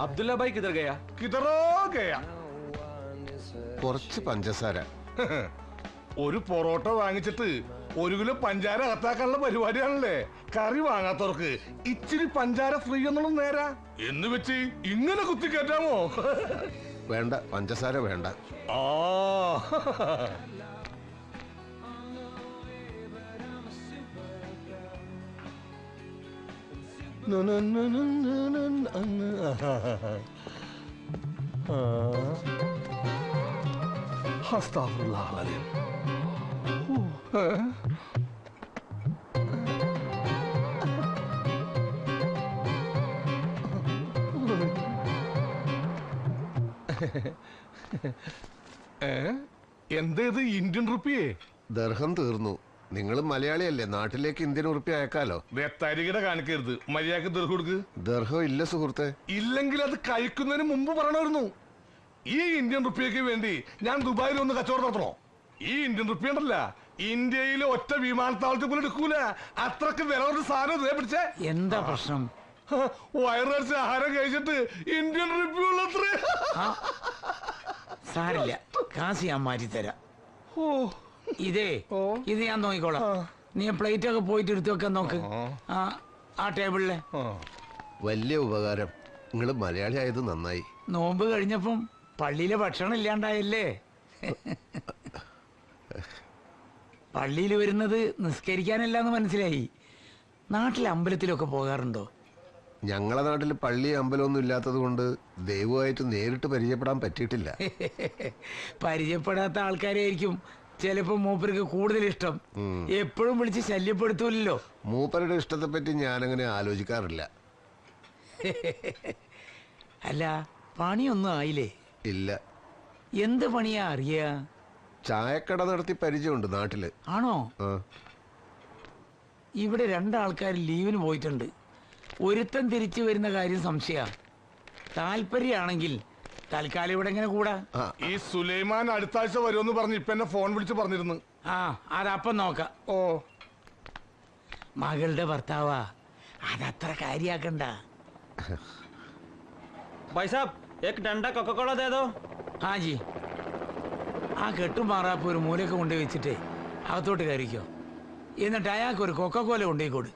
Abdullah bhai കിതർ Gaya? കിതറോ Gaya. കുറച്ച് പഞ്ചസാര. ഒരു പൊറോട്ട വാങ്ങിച്ചിട്ട് 1 കിലോ പഞ്ചാര അകത്താക്കാനുള്ള പരിപാടിയാണല്ലേ. കറി വാങ്ങാത്തവർക്ക് ഇച്ചിരി പഞ്ചാര ഫ്രീ എന്നുള്ള നേരാ എന്ന് വെച്ച് ഇങ്ങനെ കുത്തിക്കയറ്റാമോ? വേണ്ട, പഞ്ചസാര വേണ്ട. ആ എന്തേത് ഇന്ത്യൻ റുപ്പിയേ? ദർഹം തീർന്നു. നിങ്ങൾ മലയാളിയല്ലേ, നാട്ടിലേക്ക് ഇന്ത്യൻ ഉറുപ്പി അയക്കാലോ. തരികിട കാണിക്കരുത്, മര്യാദക്ക് ദർഹം കൊടുക്ക്. ദർഹം ഇല്ല സുഹൃത്തെ. ഇല്ലെങ്കിൽ അത് കഴിക്കുന്നതിന് മുമ്പ് പറയണമായിരുന്നു. ഈ ഇന്ത്യൻ റുപ്പിയക്ക് വേണ്ടി ഞാൻ ദുബായിൽ ഒന്ന് കച്ചവടം നടത്തണോ? ഈ ഇന്ത്യൻ റുപ്പി ഉണ്ടല്ല, ഇന്ത്യയിലെ ഒറ്റ വിമാനത്താവളത്തിൽ പോലും എടുക്കൂല. അത്രക്ക് വില ഒരു സാധനം ഇതേ പിടിച്ചേ. എന്താ പ്രശ്നം? വയറിറച്ച ആഹാരം കഴിച്ചിട്ട് ഇന്ത്യൻ റുപ്പി ഉള്ളത്രേ. സാരില്ല, കാശ് ഞാൻ മാറ്റി തരാം. ഇത് ഞാൻ നോക്കിക്കോളാം. നീ പ്ലേറ്റ് ഒക്കെ പോയിട്ട് എടുത്തു വെക്കാൻ നോക്ക്. ആ ടേബിളിലെ. വലിയ ഉപകാരം. നിങ്ങൾ മലയാളി ആയത് നന്നായി. നോമ്പ് കഴിഞ്ഞപ്പം പള്ളിയിലെ ഭക്ഷണം ഇല്ലാണ്ടായല്ലേ? പള്ളിയിൽ വരുന്നത് നിസ്കരിക്കാനല്ലാന്ന് മനസ്സിലായി. നാട്ടിലെ അമ്പലത്തിലൊക്കെ പോകാറുണ്ടോ? ഞങ്ങളെ നാട്ടിൽ പള്ളി അമ്പലമൊന്നും ഇല്ലാത്തത് കൊണ്ട് ദൈവമായിട്ട് നേരിട്ട് പരിചയപ്പെടാൻ പറ്റിയിട്ടില്ല. പരിചയപ്പെടാത്ത ആൾക്കാരായിരിക്കും ചിലപ്പോ മൂപ്പർക്ക് കൂടുതൽ ഇഷ്ടം. എപ്പോഴും വിളിച്ച് ശല്യപ്പെടുത്തൂല്ലോ. മൂപ്പരുടെ ഇഷ്ടത്തെ പറ്റി ഞാനങ്ങനെ ആലോചിക്കാറില്ല. അല്ല, പണിയൊന്നും ആയില്ലേ? ഇല്ല. എന്ത് പണിയാ അറിയാ? ചായക്കട നടത്തി പരിചയമുണ്ട് നാട്ടില്. ആണോ? ഇവിടെ 2 ആൾക്കാർ ലീവിന് പോയിട്ടുണ്ട്. ഒരുത്തൻ തിരിച്ചു വരുന്ന കാര്യം സംശയ. താല്പര്യമാണെങ്കിൽ തൽക്കാലം ഇവിടെ എങ്ങനെ കൂടാ? ഈ സുലൈമാൻ അടുത്ത ആഴ്ച വരുമെന്ന് പറഞ്ഞ് ഇപ്പൊ എന്നെ ഫോൺ വിളിച്ച് പറഞ്ഞിരുന്നു. അതപ്പം നോക്കാം. മകളുടെ ഭർത്താവാ, അതത്ര കാര്യാക്കണ്ട. भाई साहब एक डंडा कोका कोला दे दो. ആ ജി, ആ കെട്ടും മാറാപ്പ് ഒരു മൂലക്ക് കൊണ്ടുപോയി വെച്ചിട്ടേ അകത്തോട്ട് കയറിക്കോ. എന്നിട്ട് അയാൾക്ക് ഒരു കൊക്കക്കോല കൊണ്ടുപോയിക്കോട്.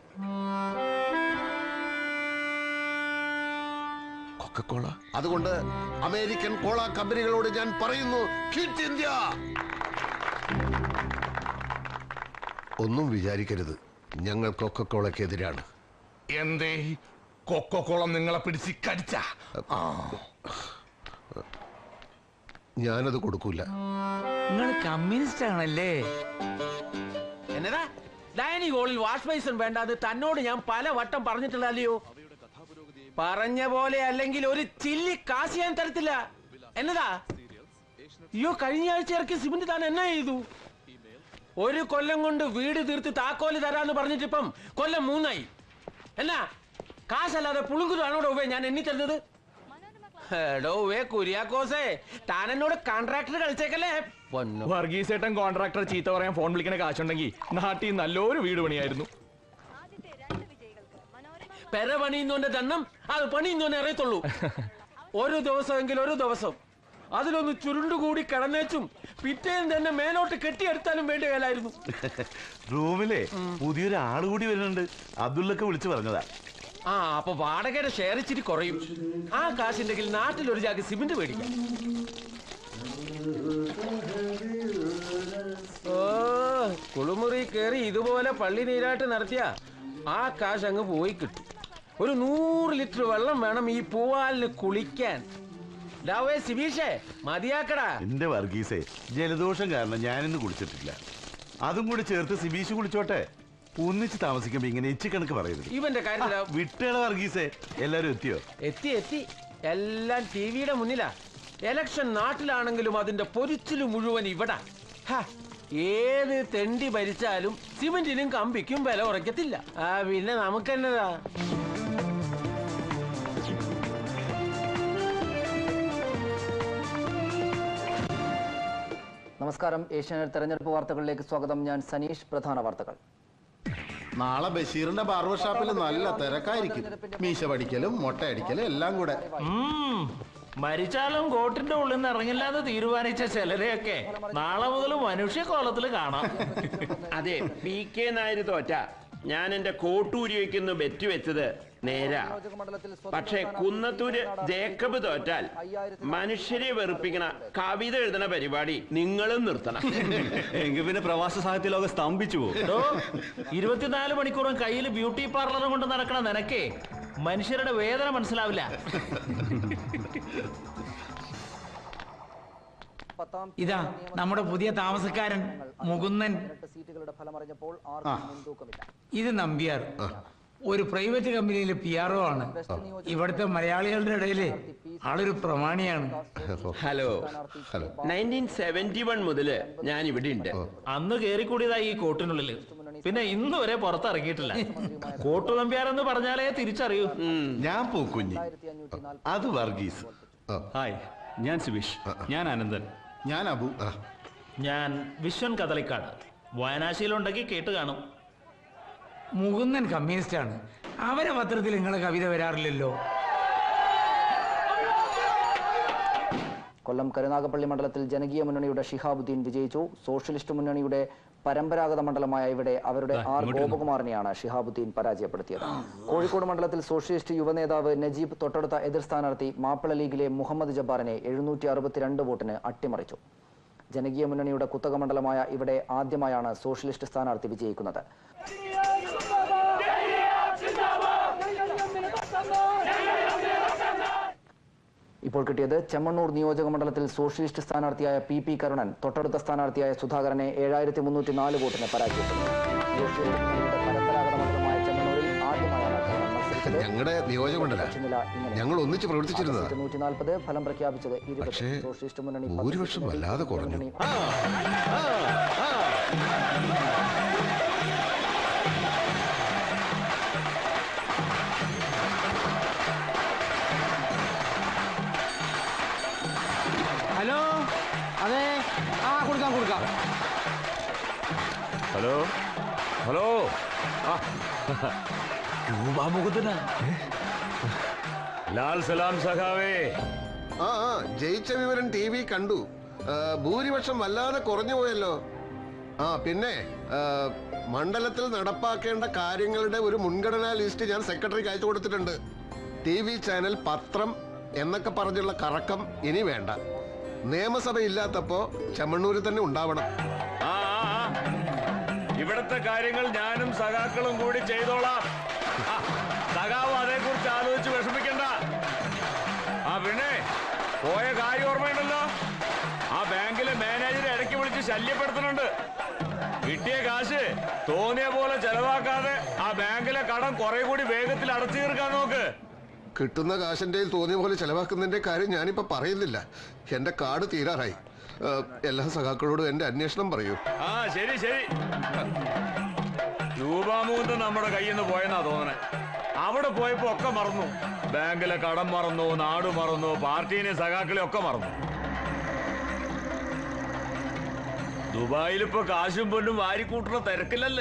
കൊക്കക്കോള? അതുകൊണ്ട് അമേരിക്കൻ കോള കമ്പനികളോട് ഞാൻ പറയുന്നു, ക്വിറ്റ് ഇന്ത്യ. ഒന്നും വിചാരിക്കരുത്, ഞങ്ങൾ കൊക്കക്കോളക്കെതിരാണ്. എന്തേ കൊക്കക്കോളം നിങ്ങളെ പിടിച്ച് കടിച്ച? ഞാനത് കൊടുക്കൂല. നിങ്ങൾ കമ്മ്യൂണിസ്റ്റ് ആണല്ലേ? എന്നതാ ഡൈനിങ് ഹോളിൽ വാഷ് ബേസിൻ വേണ്ടാന്ന് തന്നോട് ഞാൻ പല വട്ടം പറഞ്ഞിട്ടുള്ളല്ലോ. പറഞ്ഞ പോലെ അല്ലെങ്കിൽ ഒരു ചില്ലി കാശ് ഞാൻ തരത്തില്ല. എന്നതാ? അയ്യോ, കഴിഞ്ഞ ആഴ്ച ഇറക്കിയ സിമന്റ് താൻ എന്നാ ചെയ്തു? 1 കൊല്ലം കൊണ്ട് വീട് തീർത്ത് താക്കോല് തരാന്ന് പറഞ്ഞിട്ടിപ്പം കൊല്ലം 3ആയി. എന്നാ കാശല്ലാതെ പുളുങ്കുതാണോടോ ഞാൻ എണ്ണി തരുന്നത്? എടോ കുര്യാക്കോസേ, താൻ എന്നോട് കോൺട്രാക്ടർ കളിച്ചേക്കല്ലേ? വർഗീസേട്ടൻ കോൺട്രാക്ടർ ചീത്ത പറയാൻ ഫോൺ വിളിക്കണ കാശുണ്ടെങ്കിൽ നാട്ടിൽ നല്ലൊരു വീട് പണിയായിരുന്നു. പെര പണിയുന്നോന്റെ ദണ്ണം അത് പണിയുന്നോനെ അറിയത്തുള്ളൂ. ഒരു ദിവസമെങ്കിൽ ഒരു ദിവസം അതിലൊന്ന് ചുരുണ്ടുകൂടി കിടന്നേച്ചും പിറ്റേന്ന് തന്നെ മേലോട്ട് കെട്ടിയെടുത്താലും വേണ്ടി വേലായിരുന്നു. റൂമിലെ പുതിയൊരു ആള് കൂടി വരുന്നുണ്ട്, അബ്ദുള്ളൊക്കെ വിളിച്ചു പറഞ്ഞതാ. അപ്പൊ വാടകയുടെ ഷെയർ ഇച്ചിരി കുറയും. ആ കാശുണ്ടെങ്കിൽ നാട്ടിൽ ഒരു ജാഗ് സിമന്റ് മേടിക്കാം. കുളിമുറി കയറി ഇതുപോലെ പള്ളി നീരാട്ട് നടത്തിയ ആ കാശ് അങ്ങ് പോയി കിട്ടും. ഒരു 100 ലിറ്റർ വെള്ളം വേണം ഈ പൂവാലിന് കുളിക്കാൻ. മതിയാക്കടാ. എന്റെ വർഗീസേ, ജലദോഷം കാരണം ഞാനിന്ന് കുളിച്ചിട്ടില്ല. അതും കൂടി ചേർത്ത് സിബീഷ് കുളിച്ചോട്ടെ. ഒന്നിച്ച് താമസിക്കുമ്പോ ഇങ്ങനെ എച്ചിക്കണക്ക് പറയരുത്. ഇവന്റെ കാര്യത്തില വിട്ടേള വർഗീസേ. എല്ലാരും എത്തിയോ? എത്തി. എല്ലാം ടിവിയുടെ മുന്നിലാ. എലക്ഷൻ നാട്ടിലാണെങ്കിലും അതിന്റെ പൊരിച്ചില് മുഴുവൻ ഇവിടെ. ഏത് തെണ്ടി ഭരിച്ചാലും സിമന്റിനും കമ്പിക്കും വില ഉറക്കത്തില്ല. പിന്നെ നമുക്കെന്നതാ? നമസ്കാരം. ഏഷ്യാനെറ്റ് തെരഞ്ഞെടുപ്പ് വാർത്തകളിലേക്ക് സ്വാഗതം. ഞാൻ സനീഷ്. പ്രധാന വാർത്തകൾ. നാളെ ബഷീറിന്റെ ബാർബർ ഷാപ്പിൽ നല്ല തിരക്കായിരിക്കും. മീശ പഠിക്കലും മൊട്ട അടിക്കലും എല്ലാം കൂടെ. മരിച്ചാലും കോട്ടിന്റെ ഉള്ളിൽ നിന്ന് ഇറങ്ങില്ലാതെ തീരുമാനിച്ച ചിലരെയൊക്കെ നാളെ മുതൽ മനുഷ്യക്കോലത്തിൽ കാണാം. അതെ, പി കെ നായർ തോറ്റ ഞാൻ എന്റെ കോട്ടൂരി വയ്ക്കുന്നു ബെറ്റ് വെച്ചത് നേരാ. പക്ഷെ കുന്നത്തൂര് ജേക്കബ് തോറ്റാൽ മനുഷ്യരെ വെറുപ്പിക്കണ കവിത എഴുതണ പരിപാടി നിങ്ങളും നിർത്തണം. എങ്കിൽ പിന്നെ പ്രവാസ സാഹിത്യ ലോകം സ്തംഭിച്ചു പോകും. 24 മണിക്കൂറും കയ്യിൽ ബ്യൂട്ടി പാർലറും കൊണ്ട് നടക്കണ നിനക്കേ മനുഷ്യരുടെ വേദന മനസ്സിലാവില്ല. ഇതാ നമ്മുടെ പുതിയ താമസക്കാരൻ മുകുന്ദൻ. ഇത് നമ്പ്യാർ, ഒരു പ്രൈവറ്റ് കമ്പനിയിലെ PRO ആണ്. ഇവിടുത്തെ മലയാളികളുടെ ഇടയില് ആളൊരു പ്രമാണിയാണ്. ഹലോ, 1971 മുതല് ഞാൻ ഇവിടെ ഉണ്ട്. അന്ന് കേറിക്കൂടിയതായി ഈ കോട്ടിനുള്ളില്, പിന്നെ ഇന്ന് വരെ പുറത്തിറങ്ങിയിട്ടില്ല. കോട്ടു നമ്പ്യാരെന്ന് പറഞ്ഞാലേ തിരിച്ചറിയൂ. ഞാൻ പൂക്കുഞ്ഞി, അത് വർഗീസ്. ഹായ്, ഞാൻ സുബീഷ്. ഞാൻ അനന്തൻ. ഞാൻ അബു. ഞാൻ വിശ്വൻ കദളിക്കാട്. വായനാശീലമുണ്ടെങ്കിൽ കേട്ട് കാണും. മുകുന്ദൻ കമ്മ്യൂണിസ്റ്റ് ആണ്. അവരെ പത്രത്തിൽ നിങ്ങളെ കവിത വരാറില്ലല്ലോ. കൊല്ലം കരുനാഗപ്പള്ളി മണ്ഡലത്തിൽ ജനകീയ മുന്നണിയുടെ ഷിഹാബുദ്ദീൻ വിജയിച്ചു. സോഷ്യലിസ്റ്റ് മുന്നണിയുടെ പരമ്പരാഗത മണ്ഡലമായ ഇവിടെ അവരുടെ R ഗോപകുമാറിനെയാണ് ഷിഹാബുദ്ദീൻ പരാജയപ്പെടുത്തിയത്. കോഴിക്കോട് മണ്ഡലത്തിൽ സോഷ്യലിസ്റ്റ് യുവനേതാവ് നജീബ് തൊട്ടടുത്ത എതിർ സ്ഥാനാർത്ഥി മാപ്പിള ലീഗിലെ മുഹമ്മദ് ജബ്ബാറിനെ 762 വോട്ടിന് അട്ടിമറിച്ചു. ജനകീയ മുന്നണിയുടെ കുത്തക മണ്ഡലമായ ഇവിടെ ആദ്യമായാണ് സോഷ്യലിസ്റ്റ് സ്ഥാനാർത്ഥി വിജയിക്കുന്നത്. ഇപ്പോൾ കിട്ടിയത് ചെമ്മണ്ണൂർ നിയോജക മണ്ഡലത്തിൽ സോഷ്യലിസ്റ്റ് സ്ഥാനാർത്ഥിയായ PP കരുണൻ തൊട്ടടുത്ത സ്ഥാനാർത്ഥിയായ സുധാകരനെ 7304 വോട്ടിന് പരാജയപ്പെട്ടു. പരമ്പരാഗത മണ്ഡലമായ ചെമ്മണ്ണൂരിൽ ആദ്യമായാണ് കരുണൻ മത്സരിച്ചത്. ഞങ്ങളുടെ നിയോജകമണ്ഡല ഞങ്ങൾ ഒന്നിച്ച് പ്രവർത്തിച്ചിരുന്നത്. 140, ഫലം പ്രഖ്യാപിച്ചത് 20. സോഷ്യലിസ്റ്റ് മുന്നണി ഭൂരിപക്ഷം വല്ലാതെ കുറഞ്ഞു. ഹലോ, അതെ, കൊടുക്കാം. ഹലോ ഹലോ, ലാൽ സലാം സഖാവേ. ജയിച്ച വിവരം TV കണ്ടു. ഭൂരിപക്ഷം വല്ലാതെ കുറഞ്ഞു പോയല്ലോ. പിന്നെ മണ്ഡലത്തിൽ നടപ്പാക്കേണ്ട കാര്യങ്ങളുടെ ഒരു മുൻഗണനാ ലിസ്റ്റ് ഞാൻ സെക്രട്ടറിക്ക് അയച്ചു കൊടുത്തിട്ടുണ്ട്. TV ചാനൽ, പത്രം എന്നൊക്കെ പറഞ്ഞുള്ള കറക്കം ഇനി വേണ്ട. നിയമസഭ ഇല്ലാത്തപ്പോ ചെമ്മണ്ണൂരിൽ തന്നെ ഉണ്ടാവണം. ഇവിടത്തെ കാര്യങ്ങൾ ഞാനും സഖാക്കളും കൂടി ചെയ്തോളാം. സഖാവ് അതേക്കുറിച്ച് ആലോചിച്ച് വിഷമിക്കണ്ട. പിന്നെ പോയ കാര്യം ഓർമ്മയുണ്ടല്ലോ, ആ ബാങ്കിലെ മാനേജറെ ഇടയ്ക്ക് വിളിച്ച് ശല്യപ്പെടുത്തുന്നുണ്ട്. കിട്ടിയ കാശ് തോന്നിയ പോലെ ചെലവാക്കാതെ ആ ബാങ്കിലെ കടം കുറെ കൂടി വേഗത്തിൽ അടച്ചു തീർക്കാൻ നോക്ക്. കിട്ടുന്ന കാശിന്റെ തോന്നിയ പോലെ ചെലവാക്കുന്നതിന്റെ കാര്യം ഞാനിപ്പോ പറയുന്നില്ല. എന്റെ കാർഡ് തീരാറായി. എല്ലാ സഖാക്കളോടും എന്റെ അന്വേഷണം പറയൂ. ശരി. രൂപാമൂന്ന് നമ്മുടെ കയ്യിൽ നിന്ന് പോയെന്നാ തോന്നണേ. അവിടെ പോയപ്പോ ഒക്കെ മറന്നു. ബാങ്കിലെ കടം മറന്നു, നാട് മറന്നു, പാർട്ടീനെ സഖാക്കളെ ഒക്കെ മറന്നു. ദുബായിലിപ്പോ കാശും പൊന്നും വാരിക്കൂട്ടുന്ന തിരക്കില്ലല്ലേ.